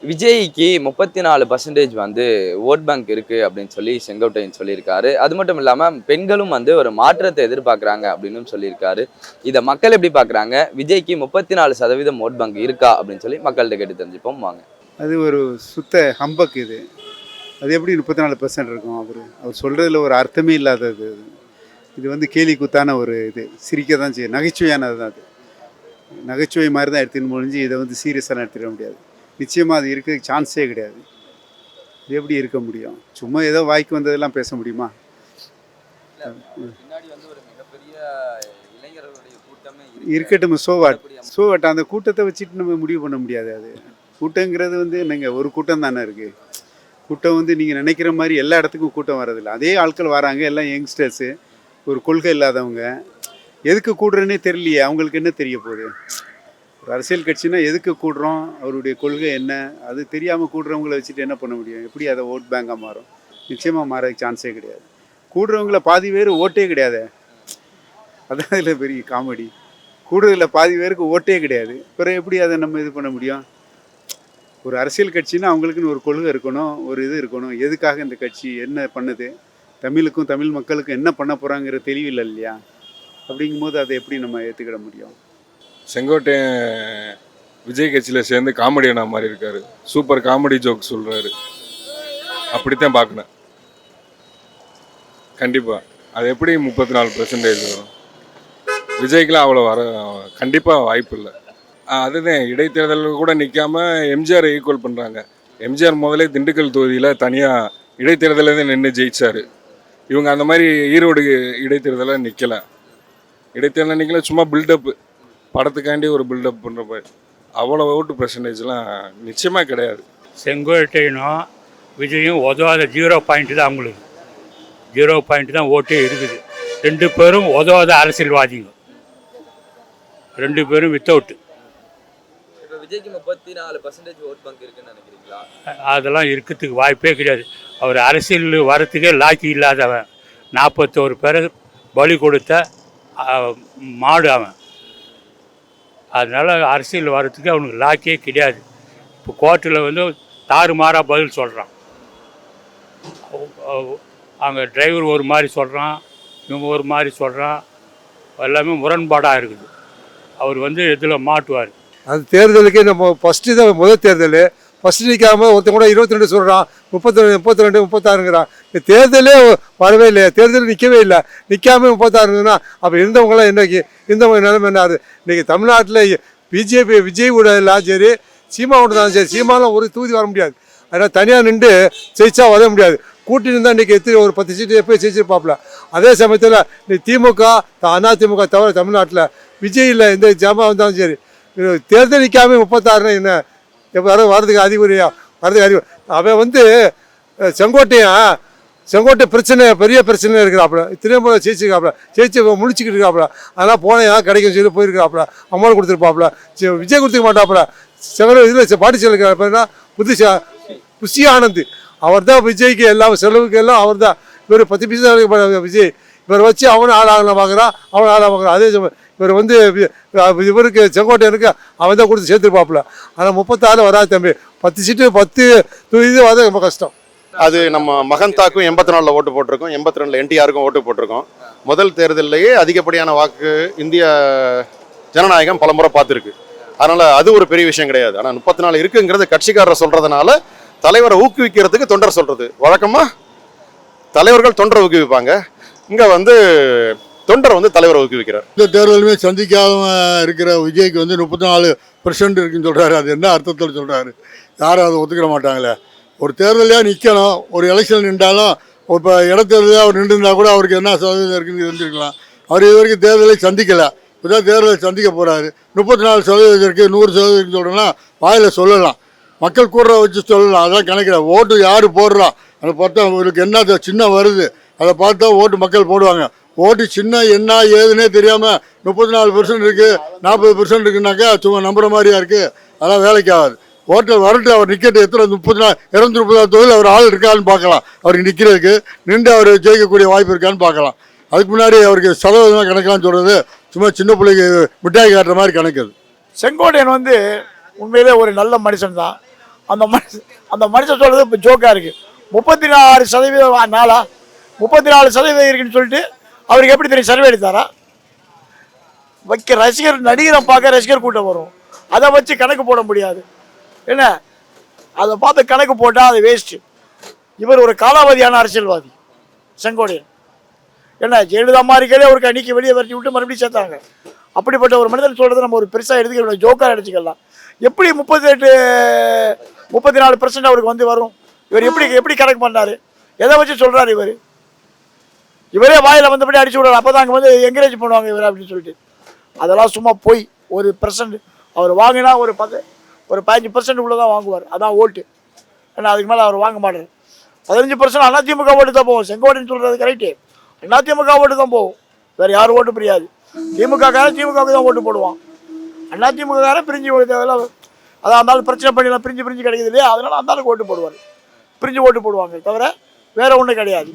விஜய்க்கு 34% வந்து vote bank இருக்கு அப்படின்னு சொல்லி செங்கோட்டையன் சொல்லியிருக்காரு. அது மட்டும் இல்லாம பெண்களும் வந்து ஒரு மாற்றத்தை எதிர்பார்க்குறாங்க அப்படின்னு சொல்லியிருக்காரு. இதை மக்கள் எப்படி பார்க்குறாங்க? விஜய்க்கு 34% ஓட் பேங்க் இருக்கா அப்படின்னு சொல்லி மக்கள்கிட்ட கேட்டு தெரிஞ்சுப்போம் வாங்க. அது ஒரு சுத்த ஹம்பக் இது. அது எப்படி 34% இருக்கும்? அவர் சொல்கிறதுல ஒரு அர்த்தமே இல்லாதது அது. இது வந்து கேலி கூத்தான ஒரு இது. சிரிக்க தான் செய்யும், நகைச்சுவையானது தான் அது. நகைச்சுவை மாதிரி தான் எடுத்துன்னு முடிஞ்சு இதை வந்து சீரியஸாக எடுத்துக்க முடியாது. நிச்சயமாக அது இருக்கிறதுக்கு சான்ஸே கிடையாது. இது எப்படி இருக்க முடியும்? சும்மா ஏதோ வாய்க்கு வந்ததெல்லாம் பேச முடியுமா? இருக்கட்டும், சோவாட் அந்த கூட்டத்தை வச்சுட்டு நம்ம முடிவு பண்ண முடியாது. அது கூட்டங்கிறது வந்து நீங்கள் ஒரு கூட்டம் தானே இருக்குது. கூட்டம் வந்து நீங்கள் நினைக்கிற மாதிரி எல்லா இடத்துக்கும் கூட்டம் வர்றதில்லை. அதே ஆட்கள் வராங்க, எல்லாம் யங்ஸ்டர்ஸு, ஒரு கொள்கை இல்லாதவங்க. எதுக்கு கூடுறேன்னே தெரியலையே, அவங்களுக்கு என்ன தெரிய போகுது? ஒரு அரசியல் கட்சினா எதுக்கு கூடுறோம், அவருடைய கொள்கை என்ன, அது தெரியாமல் கூடுறவங்கள வச்சுட்டு என்ன பண்ண முடியும்? எப்படி அதை ஓட் பேங்காக மாறும்? நிச்சயமாக மாறதுக்கு சான்ஸே கிடையாது. கூடுறவங்கள பாதி பேர் ஓட்டே கிடையாது. அதான் இதில் பெரிய காமெடி. கூடுதலில் பாதி பேருக்கு ஓட்டே கிடையாது. பிறகு எப்படி அதை நம்ம இது பண்ண முடியும்? ஒரு அரசியல் கட்சின்னா அவங்களுக்குன்னு ஒரு கொள்கை இருக்கணும், ஒரு இது இருக்கணும். எதுக்காக இந்த கட்சி என்ன பண்ணுது, தமிழுக்கும் தமிழ் மக்களுக்கும் என்ன பண்ண போகிறாங்கிற தெளிவில்லை இல்லையா? அப்படிங்கும்போது அதை எப்படி நம்ம ஏற்றுக்கிட முடியும்? செங்கோட்டையன் விஜய் கட்சியில் சேர்ந்து காமெடியான மாதிரி இருக்காரு. சூப்பர் காமெடி ஜோக் சொல்கிறாரு. அப்படித்தான் பார்க்கணும். கண்டிப்பாக அது எப்படி 34% வரும்? விஜய்க்கெலாம் அவ்வளோ வர கண்டிப்பாக வாய்ப்பு இல்லை. அதுதான் இடைத்தேர்தலில் கூட நிற்காம எம்ஜிஆர் ஈக்குவல் பண்ணுறாங்க. எம்ஜிஆர் முதலே திண்டுக்கல் தொகுதியில் தனியாக இடைத்தேர்தலில் தான் நின்று ஜெயிச்சார். இவங்க அந்த மாதிரி ஈரோடு இடைத்தேர்தலில் நிற்கலை. இடைத்தேர்தலில் நிற்கல, சும்மா பில்டப்பு, படத்துக்காண்டி ஒரு பில்டப் பண்ணுற மாதிரி. அவ்வளோ ஓட்டு பர்சன்டேஜ்லாம் நிச்சயமாக கிடையாது. செங்கோட்டையனும் விஜயும் உதவாத 0 தான் அவங்களுக்கு. 0 தான் ஓட்டே இருக்குது. 2 பேரும் உதவாத அரசியல்வாதிங்க. 2 பேரும் வித்தவுட். விஜய்க்கு 34% ஓட் பேங்க் இருக்குன்னு நினைக்கிறீங்களா? அதெல்லாம் இருக்கிறதுக்கு வாய்ப்பே கிடையாது. அவர் அரசியல் வரத்துக்கே லாக்கி இல்லாதவன். 41 பேரை பலி கொடுத்த மாடு அவன். அதனால் அரசியல் வரத்துக்கு அவனுக்கு லாக்கியே கிடையாது. இப்போ கோர்ட்டில் வந்து தாறுமாறாக பதில் சொல்கிறான். அங்கே டிரைவர் ஒரு மாதிரி சொல்கிறான், இவங்க ஒரு மாதிரி சொல்கிறான். எல்லாமே முரண்பாடாக இருக்குது. அவர் வந்து இதில் மாட்டுவார். அந்த தேர்தலுக்கு நம்ம ஃபஸ்ட்டு தான் முதல் தேர்தல். ஃபஸ்ட்டு நிற்காமல் ஒருத்தன் கூட 22 சொல்கிறான், 32 36ங்கிறான். இந்த தேர்தலே வரவே இல்லை, தேர்தல் நிற்கவே இல்லை. நிற்காமல் 36ங்கன்னா அப்போ இருந்தவங்களாம் என்னைக்கு இருந்தவங்க நிலைமை என்ன? அது இன்றைக்கி தமிழ்நாட்டில் பிஜேபி விஜய் கூட எல்லாம் சரி, சீமா கூட தான் சரி, சீமாலாம் ஒரு தூதி வர முடியாது. அதனால் தனியாக நின்று ஜெயிச்சா வர முடியாது. கூட்டி இருந்தால் இன்றைக்கி ஒரு 10 சீட்டு எப்போ ஜெயிச்சிருப்பாப்புல. அதே சமயத்தில் இன்னைக்கு திமுக அதிமுக தவிர தமிழ்நாட்டில் விஜய் இல்லை, இந்த ஜாமா வந்தாலும் சரி, தேர்தல் நிற்காமல் 36னா என்ன? எப்போ வரதுக்கு அறிகுறியா? வரதுக்கு அறிவு. அவன் வந்து செங்கோட்டை பிரச்சனை, பெரிய பிரச்சனை இருக்கிறாப்புல. திரும்ப ஜெயிச்சிருக்காப்புல, ஜெயிச்சு முடிச்சுக்கிட்டு இருக்காப்புல. அதெல்லாம் போனால் கிடைக்கும் சொல்லி போயிருக்காப்புல. அம்மாவை கொடுத்துருப்பாப்புல. விஜய் கொடுத்துக்க மாட்டாப்புல. இதில் பாட்டி செல்லுக்காப்புனா புஷி ஆனந்த் அவர் தான் விஜய்க்கு எல்லாம் செலவுக்கு எல்லாம் அவர் தான். இவர் 10 பைசா விஜய் இவர் வச்சு அவனை ஆளாகலாம் பார்க்குறான், அவனை ஆளாக பார்க்குறான். அதே இவர் வந்து இவருக்கு செங்கோட்டையனுக்கு அவன் தான் கொடுத்து சேர்த்துருப்பாப்புல. ஆனால் 36 வராது தம்பி. 10 சீட்டு 10 இது வர ரொம்ப கஷ்டம். அது நம்ம மகன் தாக்கும் 84 ஓட்டு போட்டிருக்கோம், 82 என்டிஆருக்கும் ஓட்டு போட்டிருக்கோம். முதல் தேர்தலிலேயே அதிகப்படியான வாக்கு இந்திய ஜனநாயகம் பல முறை பார்த்துருக்கு. அதனால் அது ஒரு பெரிய விஷயம் கிடையாது. ஆனால் 34 இருக்குங்கிறது கட்சிக்காரர் சொல்கிறதுனால தலைவரை ஊக்குவிக்கிறதுக்கு தொண்டர் சொல்கிறது. வழக்கமாக தலைவர்கள் தொண்டரை ஊக்குவிப்பாங்க, இங்கே வந்து தொண்டர் வந்து தலைவரை ஊக்குவிக்கிறார். இந்த தேர்தலுமே சந்திக்காம இருக்கிற விஜய்க்கு வந்து 34% இருக்குன்னு சொல்கிறாரு. அது என்ன அர்த்தத்தில் சொல்கிறாரு? யாரும் அதை ஒத்துக்கிற மாட்டாங்களே. ஒரு தேர்தலையாக நிற்கணும், ஒரு எலெக்ஷன் நின்றாலும் இப்போ இடத்தேர்தலாக அவர் நின்றுருந்தா கூட அவருக்கு என்ன சதவீதம் இருக்குன்னு தெரிஞ்சிருக்கலாம். அவர் இது வரைக்கும் தேர்தலை சந்திக்கலை, இப்போதான் தேர்தலை சந்திக்க போகிறாரு. 34% இருக்குது, 100% சொல்கிறேன்னா வாயில் சொல்லலாம், மக்கள் கூடுற வச்சு சொல்லலாம். அதான் கணக்கில் ஓட்டு யார் போடுறா அதை பார்த்தா அவங்களுக்கு என்ன சின்ன வருது அதை பார்த்தா ஓட்டு மக்கள் போடுவாங்க. ஓட்டு சின்ன என்ன ஏதுன்னே தெரியாமல் 34% இருக்குது, 40% இருக்குன்னாக்கா சும்மா நம்புற மாதிரியா இருக்குது. அதெல்லாம் வேலைக்கு ஆகாது. ஓட்டல் வரட்டு, அவர் நிற்கட்டு எத்தனை 230 தொகுதியில் அவர் ஆள் இருக்கான்னு பார்க்கலாம். அவருக்கு நிற்கிறதுக்கு நின்று அவர் ஜெயிக்கக்கூடிய வாய்ப்பு இருக்கான்னு பார்க்கலாம். அதுக்கு முன்னாடி அவருக்கு சதவீதமாக கணக்கெல்லாம் சொல்கிறது சும்மா சின்ன பிள்ளைக்கு மிட்டாய் காட்டுற மாதிரி கணக்குது. செங்கோட்டையன் வந்து உண்மையிலே ஒரு நல்ல மனுஷன் தான். அந்த மனுஷன் சொல்கிறது இப்போ ஜோக்காக இருக்குது. 34% நாளா 34% இருக்குன்னு சொல்லிட்டு அவருக்கு எப்படி தெரியும்? சர்வே எடுத்தாரா? வைக்க ரசிகர் நடிகரை பார்க்க ரசிகர் கூட்டம் வரும், அதை வச்சு கணக்கு போட முடியாது. என்ன அதை பார்த்து கணக்கு போட்டால் அது வேஸ்ட்டு. இவர் ஒரு காலாவதியான அரசியல்வாதி செங்கோட்டையன். என்ன ஜெயலலிதா மாதிரிக்கே ஒரு அன்னைக்கு வெளியே விரட்டி விட்டு மறுபடியும் சேர்த்தாங்க. அப்படிப்பட்ட ஒரு மனிதன் சொல்கிறது நம்ம ஒரு பெருசாக எடுத்துக்க ஜோக்காக எடுத்துக்கலாம். எப்படி 34% அவருக்கு வந்து வரும்? இவர் எப்படி கணக்கு பண்ணார்? எதை வச்சு சொல்கிறார் இவர்? இவரே வாயில் வந்தபடி அடிச்சு விடுறாரு. அப்போ தான் அங்கே வந்து என்கரேஜ் பண்ணுவாங்க இவர் அப்படின்னு சொல்லிட்டு. அதெல்லாம் சும்மா போய் 1% அவர் வாங்கினா ஒரு 15% உள்ள தான் வாங்குவார். அதான் ஓட்டு. ஏன்னா அதுக்கு மேலே அவர் வாங்க மாட்டார். 15% அதிமுக ஓட்டு தான் போகும். செங்கோட்டைன்னு சொல்கிறது கரெக்டு. அதிமுக ஓட்டு தான் போகும், வேறு யாரும் ஓட்டு புரியாது. திமுகக்காரன் திமுகவுக்கு தான் ஓட்டு போடுவான். அதிமுகக்காரன் பிரிஞ்சு தேவையில்ல. அதான் இருந்தாலும் பிரச்சனை பண்ணிடலாம், பிரிஞ்சு கிடைக்குது இல்லையா? அதனால அந்தாளுக்கு ஓட்டு போடுவார். பிரிஞ்சு ஓட்டு போடுவாங்க தவிர வேற ஒன்றும் கிடையாது.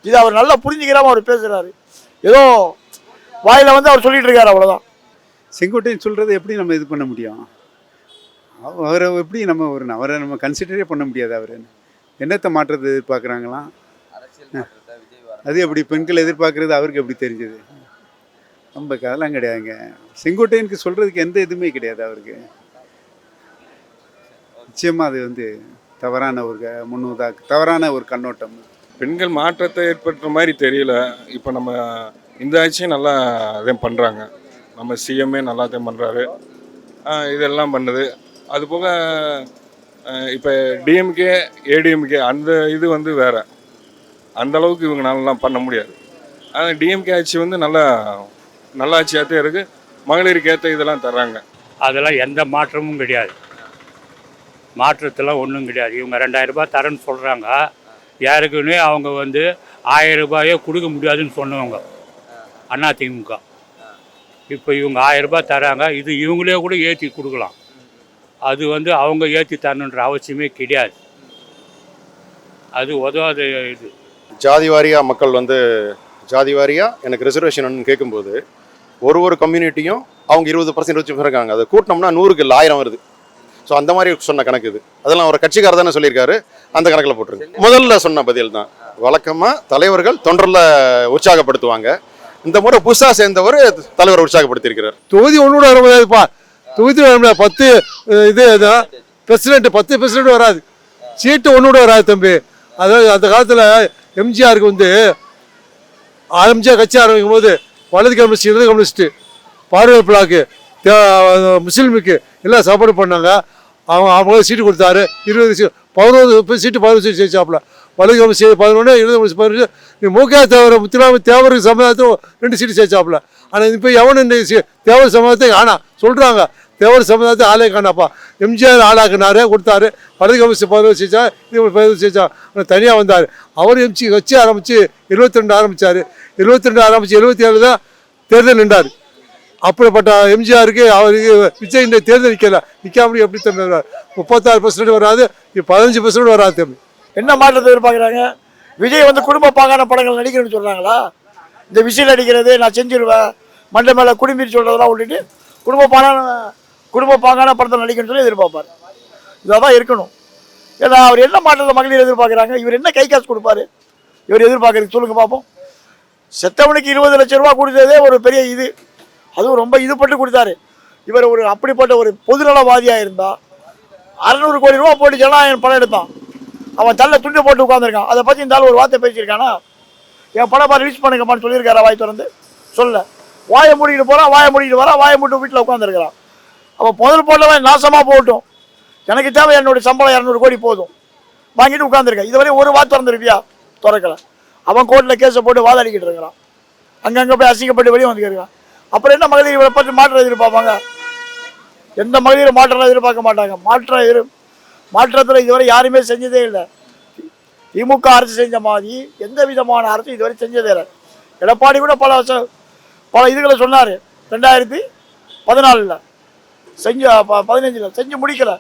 இது அவர் நல்லா புரிஞ்சுக்கிறாம அவர் பேசுகிறாரு. ஏதோ வாயில் வந்து அவர் சொல்லிட்டு இருக்காரு, அவ்வளோதான். செங்கோட்டையன் சொல்கிறத எப்படி நம்ம இது பண்ண முடியும்? அவரை எப்படி அவரை நம்ம கன்சிடரே பண்ண முடியாது. அவர் என்னத்தை மாற்றத்தை எதிர்பார்க்குறாங்களாம்? அது எப்படி பெண்கள் எதிர்பார்க்குறது அவருக்கு எப்படி தெரிஞ்சது? நமக்கு அதெல்லாம் கிடையாதுங்க. செங்கோட்டையனுக்கு சொல்கிறதுக்கு எந்த இதுவுமே கிடையாது அவருக்கு. நிச்சயமாக அது வந்து தவறான ஒரு கண்ணோட்டம். பெண்கள் மாற்றத்தை ஏற்படுற மாதிரி தெரியல. இப்போ நம்ம இந்த ஆட்சியும் நல்லா இதையும் பண்ணுறாங்க. நம்ம சிஎம்ஏ நல்லா தான் பண்ணுறாரு, இதெல்லாம் பண்ணுது. அதுபோக இப்போ டிஎம்கே ஏடிஎம்கே அந்த இது வந்து வேறு, அந்த அளவுக்கு இவங்க நல்லா பண்ண முடியாது. ஆனால் டிஎம்கே ஆட்சி வந்து நல்லா ஆட்சியாகத்தே இருக்குது. மகளிருக்கு ஏற்ற இதெல்லாம் தர்றாங்க. அதெல்லாம் எந்த மாற்றமும் கிடையாது. மாற்றத்தெல்லாம் ஒன்றும் கிடையாது. இவங்க 2000 ரூபாய் தரேன்னு சொல்கிறாங்க. யாருக்குன்னே அவங்க வந்து 1000 ரூபாயோ கொடுக்க முடியாதுன்னு சொன்னவங்க அதிமுக. இப்போ இவங்க 1000 ரூபாய் தராங்க. இது இவங்களே கூட ஏற்றி கொடுக்கலாம். அது வந்து அவங்க ஏற்றி தரணுன்ற அவசியமே கிடையாது. அது உதவாத இது. ஜாதி வாரியாக மக்கள் வந்து ஜாதி வாரியாக எனக்கு ரிசர்வேஷன் கேட்கும்போது ஒரு கம்யூனிட்டியும் அவங்க 20% வச்சு இருக்காங்க. அதை கூட்டினோம்னா 100க்கு 1000 வருது. ஸோ அந்த மாதிரி சொன்ன கணக்கு இது. அதெல்லாம் ஒரு கட்சிக்காரர் தானே சொல்லியிருக்காரு, அந்த கணக்கில் போட்டுருங்க. முதல்ல சொன்ன பதில் தான். வழக்கமாக தலைவர்கள் தொண்டரில் உற்சாகப்படுத்துவாங்க. இந்த முறை புதுசாக சேர்ந்தவர் தலைவரை உற்சாகப்படுத்தியிருக்கிறார். தொகுதி ஒன்னோட வரும்போதுப்பா, தொகுதி 10 இது பிரசிடென்ட் 10% வராது, சீட்டு ஒன்னோட வராது தம்பி. அதாவது அந்த காலத்தில் எம்ஜிஆருக்கு வந்து எம்ஜிஆர் கட்சி ஆரம்பிக்கும் போது வலது கம்யூனிஸ்ட் இடது கம்யூனிஸ்ட்டு பார்வை பிளாக்கு முஸ்லீமுக்கு எல்லாம் சப்போர்ட் பண்ணாங்க. அவங்க சீட்டு கொடுத்தாரு. 11 சீட்டு 11 சீட்டு ஜெயிச்சாப்புல. வலது கம்யூனிஸ்ட் 11, இடது கம்யூனிஸ்ட் 11. முக தேவர் முத்துராம தேவர் சமுதாயத்தில் 2 சீட்டு ஜெயிச்சாப்புல. ஆனால் இப்போ எவனு இந்த தேவர் சமுதாயத்தை காணா சொல்கிறாங்க. தேவர் சமுதாயத்தை ஆளே காணாப்பா. எம்ஜிஆர் ஆளாக்குனாரு, கொடுத்தாரு. வலது கம்யூனிஸ்ட் 11 ஜெயிச்சா, இது 11 ஜெயிச்சா. தனியாக வந்தார். அவர் கட்சி ஆரம்பித்து 72 ஆரம்பித்தார். 72 ஆரம்பித்து 77 தான் தேர்தல் நின்றார். அப்படிப்பட்ட எம்ஜிஆருக்கு அவருக்கு விஜய் இந்த தேர்தல் நிற்காம எப்படி தம்பி 36% வராது, 15% வராது தம்பி. என்ன மாற்றத்தை எதிர்பார்க்குறாங்க? விஜய் வந்து குடும்ப பாங்கான படங்கள் நடிக்கணும்னு சொல்கிறாங்களா? இந்த விசில் அடிக்கிறது நான் செஞ்சிருவேன், மண்டை மேலே குடும்பி சொல்கிறதெல்லாம் விட்டுட்டு குடும்ப பாங்கான படத்தில் நடிக்கணும்னு சொல்லி எதிர்பார்ப்பார். இதாக தான் இருக்கணும். ஏன்னா அவர் என்ன மாற்றத்தை மகளிர் எதிர்பார்க்குறாங்க? இவர் என்ன கை காசு கொடுப்பாரு இவர் எதிர்பார்க்குறது? சொல்லுங்கள் பார்ப்போம். செத்தவனுக்கு 20 லட்சம் ரூபா கொடுத்ததே ஒரு பெரிய இது. அதுவும் ரொம்ப இதுபட்டு கொடுத்தாரு. இவர் ஒரு அப்படிப்பட்ட ஒரு பொதுநலவாதியாக இருந்தால் 600 கோடி ரூபா போட்டு ஜனநாயகன் படம் எடுத்தான். அவன் தள்ள துண்டு போட்டு உட்காந்துருக்கான். அதை பற்றி இருந்தாலும் ஒரு வார்த்தை பேசியிருக்கானா? என் படம் ரிலீஸ் பண்ணுங்கப்பான்னு சொல்லியிருக்காரா? வாய் திறந்து சொல்ல. வாயை மூடிக்கிட்டு போகிறான், வாயை மூடிக்கிட்டு வரான், வாயை மூட்டு வீட்டில் உட்காந்துருக்கிறான். அவன் முதல் போட்டவன் நாசமாக போகட்டும், எனக்கு தேவை என்னுடைய சம்பளம் 200 கோடி போதும் வாங்கிட்டு உட்காந்துருக்கேன். இதுவரையும் ஒரு வார்த்தை திறந்துருக்கியா? திறக்கலை. அவன் கோர்ட்டில் கேஸை போட்டு வாதாடிக்கிட்டு இருக்கிறான். அங்கங்கே போய் அசிங்கப்பட்டு வெளியே வந்துருக்கான். அப்புறம் என்ன மகளிர் இவரை பற்றி மாற்றம் எதிர்பார்ப்பாங்க? எந்த மகளிரும் மாற்றம் எதிர்பார்க்க மாட்டாங்க. மாற்றத்தில் இதுவரை யாருமே செஞ்சதே இல்லை. திமுக அரசு செஞ்ச மாதிரி எந்த விதமான அரசு இதுவரை செஞ்சதே இல்லை. எடப்பாடி கூட பல இதுகளை சொன்னார். 2014 செஞ்சு 15 செஞ்சு முடிக்கலை.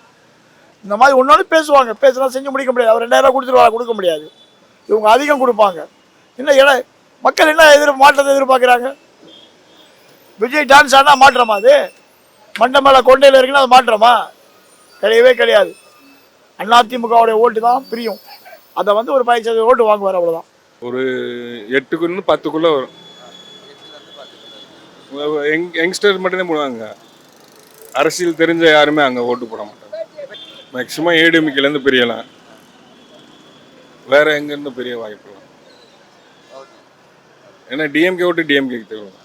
இந்த மாதிரி ஒன்றாலும் பேசுனா செஞ்சு முடிக்க முடியாது. அவர் 2000 கொடுத்துருவாங்க, கொடுக்க முடியாது. இவங்க அதிகம் கொடுப்பாங்க. என்ன மக்கள் என்ன மாற்றத்தை எதிர்பார்க்குறாங்க? விஜய் டான்ஸ் ஆனால் மாற்றமா? அது மண்டை மேலே கொண்டையில் இருக்குன்னா அது மாற்றமா? கிடையவே கிடையாது. அதிமுகவுடைய ஓட்டு தான் பிரியும். அதை வந்து ஒரு 15% ஓட்டு வாங்குவார், அவ்வளோதான். ஒரு 8க்குன்னு 10க்குள்ளே வரும். யங்ஸ்டர் மட்டும்தான் போடுவாங்க. அரசியல் தெரிஞ்ச யாருமே அங்கே ஓட்டு போட மாட்டாங்க. மேக்ஸிமம் ஏடிஎம்கேலேருந்து பிரியலாம், வேற எங்கேருந்து பெரிய வாய்ப்பு இல்லை. ஏன்னா டிஎம்கே ஓட்டு டிஎம்கேக்கு தருவாங்க.